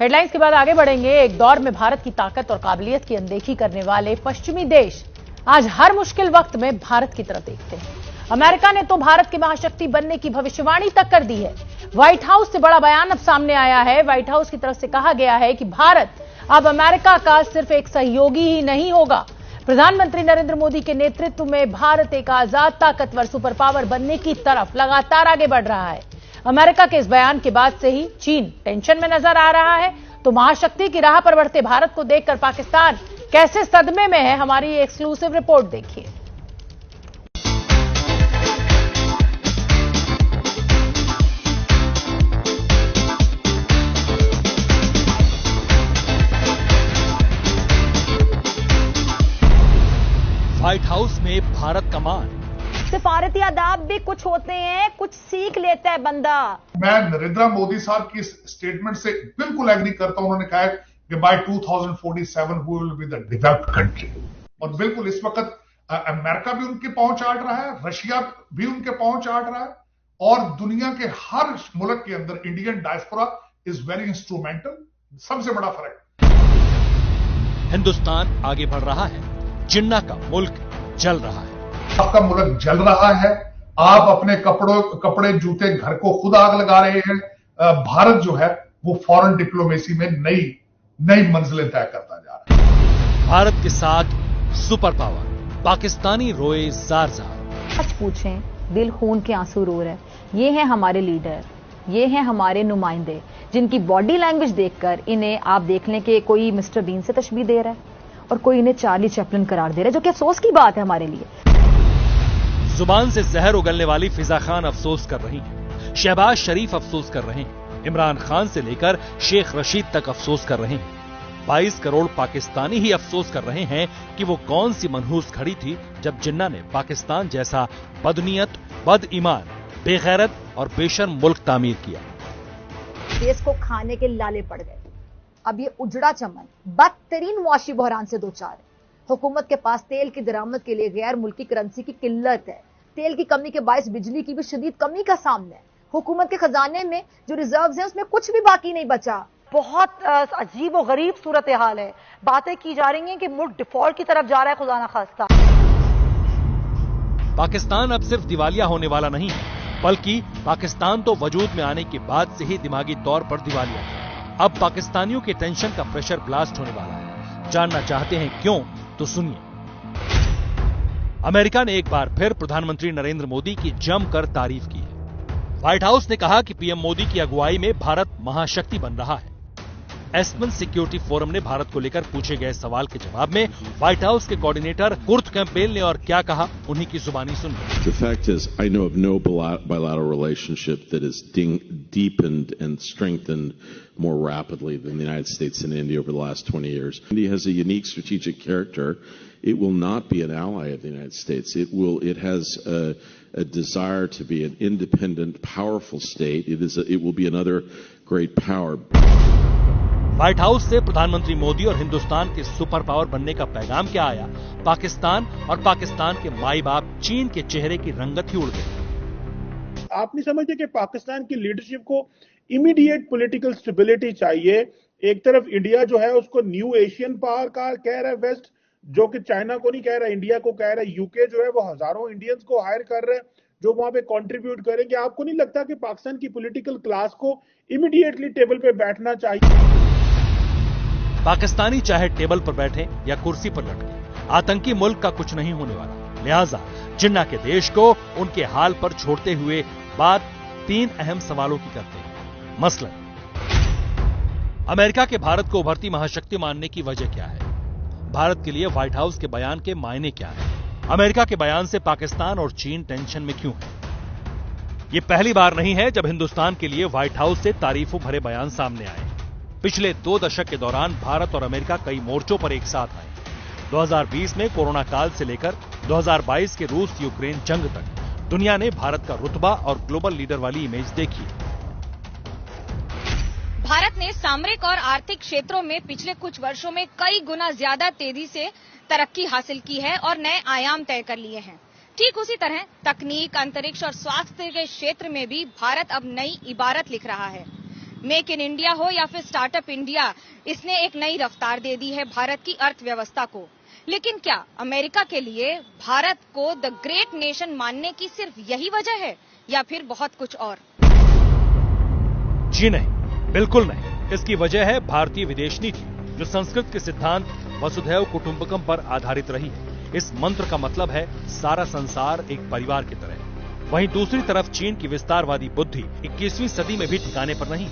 Headlines के बाद आगे बढ़ेंगे। एक दौर में भारत की ताकत और काबिलियत की अनदेखी करने वाले पश्चिमी देश आज हर मुश्किल वक्त में भारत की तरफ देखते हैं। अमेरिका ने तो भारत की महाशक्ति बनने की भविष्यवाणी तक कर दी है। व्हाइट हाउस से बड़ा बयान अब सामने आया है। व्हाइट हाउस की तरफ से कहा गया है कि भारत अब अमेरिका का सिर्फ एक सहयोगी ही नहीं होगा। प्रधानमंत्री नरेंद्र मोदी के नेतृत्व में भारत एक आजाद ताकतवर सुपर पावर बनने की तरफ लगातार आगे बढ़ रहा है। अमेरिका के इस बयान के बाद से ही चीन टेंशन में नजर आ रहा है, तो महाशक्ति की राह पर बढ़ते भारत को देखकर पाकिस्तान कैसे सदमे में है, हमारी एक्सक्लूसिव रिपोर्ट देखिए। व्हाइट हाउस में भारत का मान। सिफारती आदाब भी कुछ होते हैं, कुछ सीख लेता है बंदा। मैं नरेंद्र मोदी साहब की स्टेटमेंट से बिल्कुल एग्री करता हूं। उन्होंने कहा है कि by 2047 we will be the developed country. और बिल्कुल इस वक्त अमेरिका भी उनकी पहुंच आड़ रहा है, रशिया भी उनके पहुंच आड़ रहा है, और दुनिया के हर मुल्क के अंदर Indian diaspora is very instrumental. सबसे बड़ा फर्क, हिंदुस्तान आगे बढ़ रहा है, जिन्ना का मुल्क जल रहा है। आपका मुल्क जल रहा है, आप अपने कपड़े जूते घर को खुद आग लगा रहे हैं। भारत जो है वो फॉरेन डिप्लोमेसी में नई मंजिलें तय करता जा रहा है। भारत के साथ सुपर पावर, पाकिस्तानी रोए जार जार। सच पूछें, दिल खून के आंसू रो रहे। ये हैं हमारे लीडर, ये हैं हमारे नुमाइंदे, जिनकी बॉडी लैंग्वेज देखकर इन्हें आप देख लें कि कोई मिस्टर बीन से तशबीह दे रहा है और कोई इन्हें चार्ली चैपलिन करार दे रहा है, जो कि अफसोस की बात है हमारे लिए। जुबान से जहर उगलने वाली फिजा खान अफसोस कर रही हैं, शहबाज शरीफ अफसोस कर रहे हैं, इमरान खान से लेकर शेख रशीद तक अफसोस कर रहे हैं। 22 करोड़ पाकिस्तानी ही अफसोस कर रहे हैं कि वो कौन सी मनहूस घड़ी थी जब जिन्ना ने पाकिस्तान जैसा बदनीयत, बदईमान, बेगैरत और बेशर्म मुल्क तामीर किया। देश को खाने के लाले पड़ गए। अब ये उजड़ा चमन बदतरीन मुआशी बहरान से दो चार है। हुकूमत के पास तेल की दरामद के लिए गैर मुल्की करेंसी की किल्लत है। तेल की कमी के बायस बिजली की भी शदीद कमी का सामना है। हुकूमत के खजाने में जो रिजर्व्स हैं उसमें कुछ भी बाकी नहीं बचा। बहुत अजीब और गरीब सूरत हाल है। बातें की जा रही हैं कि मुल्क डिफॉल्ट की तरफ जा रहा है, खुदा ना खास्ता। पाकिस्तान अब सिर्फ दिवालिया होने वाला नहीं है, बल्कि पाकिस्तान तो वजूद में आने के बाद से ही दिमागी तौर पर दिवालिया है। अब पाकिस्तानियों के टेंशन का प्रेशर ब्लास्ट होने वाला है। जानना चाहते हैं क्यों? तो सुनिए। अमेरिका ने एक बार फिर प्रधानमंत्री नरेंद्र मोदी की जमकर तारीफ की है। व्हाइट हाउस ने कहा कि पीएम मोदी की अगुवाई में भारत महाशक्ति बन रहा है। एस्पेन सिक्योरिटी फोरम ने भारत को लेकर पूछे गए सवाल के जवाब में व्हाइट हाउस के कोऑर्डिनेटर कुर्ट कैंपेल ने और क्या कहा, उन्हीं की जुबानी सुनिए। The fact is, I know of no bilateral relationship that has deepened and strengthened more rapidly than the United States and India over the last 20 years. India has a unique strategic character. It will not be an ally of the United States. It has a desire to be an independent, powerful state. It will be another great power. White house से प्रधानमंत्री मोदी और हिंदुस्तान के super power बनने का पैगाम क्या आया? पाकिस्तान और पाकिस्तान के माई बाप चीन के चेहरे की रंगत ही उड़ गई। आप नहीं समझते कि पाकिस्तान की लीडरशिप को इमीडिएट पॉलिटिकल स्टेबिलिटी चाहिए? एक तरफ इंडिया जो है उसको न्यू एशियन पावर का कह रहा है वेस्ट, जो कि चाइना को नहीं कह रहा, इंडिया को कह रहा है। यूके जो है वो हजारों इंडियंस को हायर कर रहा है जो वहां पे कंट्रीब्यूट करेंगे। आपको नहीं लगता कि पाकिस्तान की पॉलिटिकल क्लास को इमीडिएटली टेबल पे बैठना चाहिए? पाकिस्तानी चाहे टेबल पर बैठे या कुर्सी पर लटके, आतंकी मुल्क का कुछ नहीं होने वाला। लिहाजा जिन्ना के देश को उनके हाल पर छोड़ते हुए बात 3 अहम सवालों की करते हैं। मसलन, अमेरिका के भारत को उभरती महाशक्ति मानने की वजह क्या है? भारत के लिए व्हाइट हाउस के बयान के मायने क्या है? अमेरिका के बयान से पाकिस्तान और चीन टेंशन में क्यों है? यह पहली बार नहीं है जब हिंदुस्तान के लिए व्हाइट हाउस से तारीफों भरे बयान सामने आए। पिछले 2 दशक के दौरान भारत और अमेरिका कई मोर्चों पर एक साथ आए। 2020 में कोरोना काल से लेकर 2022 के रूस यूक्रेन जंग तक दुनिया ने भारत का रुतबा और ग्लोबल लीडर वाली इमेज देखी। भारत ने सामरिक और आर्थिक क्षेत्रों में पिछले कुछ वर्षों में कई गुना ज्यादा तेजी से तरक्की हासिल की है और नए आयाम तय कर लिए हैं। ठीक उसी तरह तकनीक, अंतरिक्ष और स्वास्थ्य के क्षेत्र में भी भारत अब नई इबारत लिख रहा है। मेक इन इंडिया हो या फिर स्टार्टअप इंडिया, इसने एक नई रफ्तार दे दी है भारत की अर्थव्यवस्था को। लेकिन क्या अमेरिका के लिए भारत को द ग्रेट नेशन मानने की सिर्फ यही वजह है या फिर बहुत कुछ और? जी नहीं, बिल्कुल नहीं। इसकी वजह है भारतीय विदेश नीति, जो संस्कृत के सिद्धांत वसुधैव कुटुंबकम पर आधारित रही है। इस मंत्र का मतलब है सारा संसार एक परिवार की तरह। वहीं दूसरी तरफ चीन की विस्तारवादी बुद्धि 21वीं सदी में भी ठिकाने पर नहीं।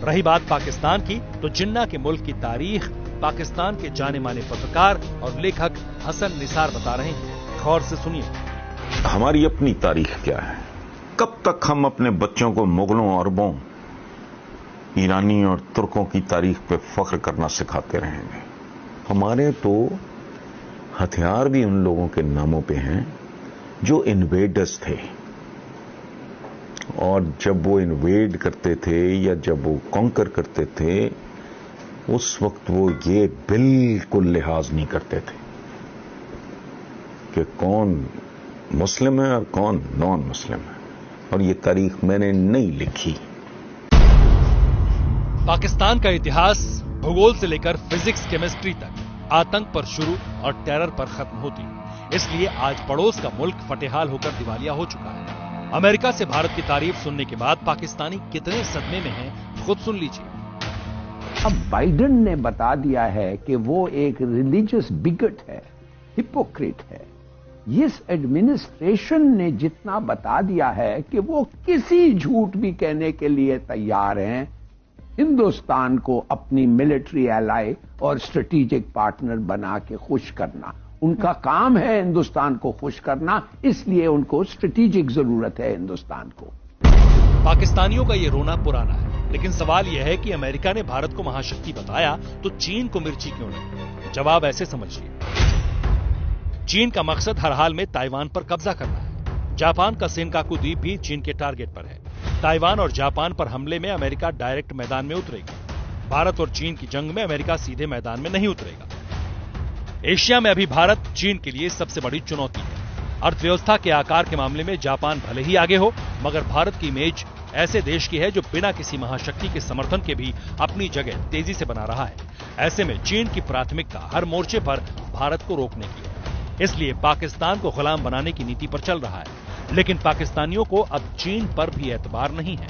रही बात पाकिस्तान की, तो जिन्ना के मुल्क की तारीख पाकिस्तान के जाने माने पत्रकार और लेखक हसन निसार बता रहे हैं। गौर से सुनिए। हमारी अपनी तारीख क्या है? कब तक हम अपने बच्चों को मुगलों, अरबों, ईरानी और तुर्कों की तारीख पे फख्र करना सिखाते रहेंगे? हमारे तो हथियार भी उन लोगों के नामों पे हैं जो इन्वेडर्स थे, और जब वो इन्वेड करते थे या जब वो कॉन्कर करते थे, उस वक्त वो ये बिल्कुल लिहाज नहीं करते थे कि कौन मुस्लिम है और कौन नॉन मुस्लिम है, और ये तारीख मैंने नहीं लिखी। पाकिस्तान का इतिहास भूगोल से लेकर फिजिक्स, केमिस्ट्री तक आतंक पर शुरू और टेरर पर खत्म होती है। इसलिए आज पड़ोस का मुल्क फटेहाल होकर दिवालिया हो चुका है। अमेरिका से भारत की तारीफ सुनने के बाद पाकिस्तानी कितने सदमे में हैं, खुद सुन लीजिए। अब बाइडेन ने बता दिया है कि वो एक रिलीजियस बिगट है, हिपोक्रेट है। इस एडमिनिस्ट्रेशन ने जितना बता दिया है कि वो किसी झूठ भी कहने के लिए तैयार हैं हिंदुस्तान को अपनी मिलिट्री एलाई और स्ट्रेटेजिक पार्टनर बना के खुश करना। उनका काम है हिंदुस्तान को खुश करना, इसलिए उनको स्ट्रेटेजिक जरूरत है हिंदुस्तान को। पाकिस्तानियों का ये रोना पुराना है, लेकिन सवाल यह है कि अमेरिका ने भारत को महाशक्ति बताया तो चीन को मिर्ची क्यों नहीं? जवाब ऐसे समझिए। चीन का मकसद हर हाल में ताइवान पर कब्जा करना है। जापान का सेनकाकू द्वीप भी चीन के टारगेट पर है। ताइवान और जापान पर हमले में अमेरिका डायरेक्ट मैदान में उतरेगा। भारत और चीन की जंग में अमेरिका सीधे मैदान में नहीं उतरेगा। एशिया में अभी भारत चीन के लिए सबसे बड़ी चुनौती है। अर्थव्यवस्था के आकार के मामले में जापान भले ही आगे हो, मगर भारत की इमेज ऐसे देश की है जो बिना किसी महाशक्ति के समर्थन के भी अपनी जगह तेजी से बना रहा है। ऐसे में चीन की प्राथमिकता हर मोर्चे पर भारत को रोकने की है। इसलिए पाकिस्तान को गुलाम बनाने की नीति पर चल रहा है। लेकिन पाकिस्तानियों को अब चीन पर भी एतबार नहीं है।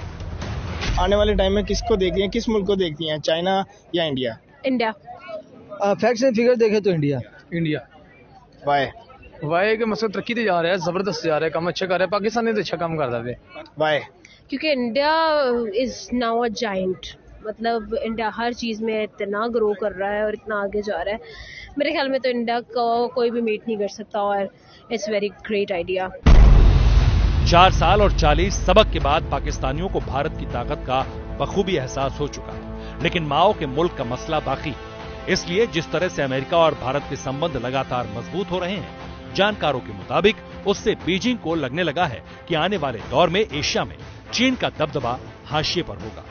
आने वाले टाइम में किसको देखती हैं, किस मुल्क को देखती हैं, चाइना या India? India. Facts and figure देखें तो इंडिया। वाई के मसला तरक्की तो जा रहा है, जबरदस्त जा रहा है, काम अच्छा कर रहा है। पाकिस्तान ने तो अच्छा काम कर रहा है। वाई? क्योंकि India is now a giant, मतलब इंडिया हर चीज में इतना ग्रो कर रहा है और इतना आगे जा रहा है। मेरे ख्याल में तो इंडिया को कोई भी मीट नहीं कर सकता, और इट्स वेरी ग्रेट आइडिया। 4 साल और 40 सबक के बाद पाकिस्तानियों को भारत की ताकत का बखूबी एहसास हो चुका है। लेकिन माओ के मुल्क का मसला बाकी है। इसलिए जिस तरह से अमेरिका और भारत के संबंध लगातार मजबूत हो रहे हैं, जानकारों के मुताबिक उससे बीजिंग को लगने लगा है कि आने वाले दौर में एशिया में चीन का दबदबा हाशिए पर होगा।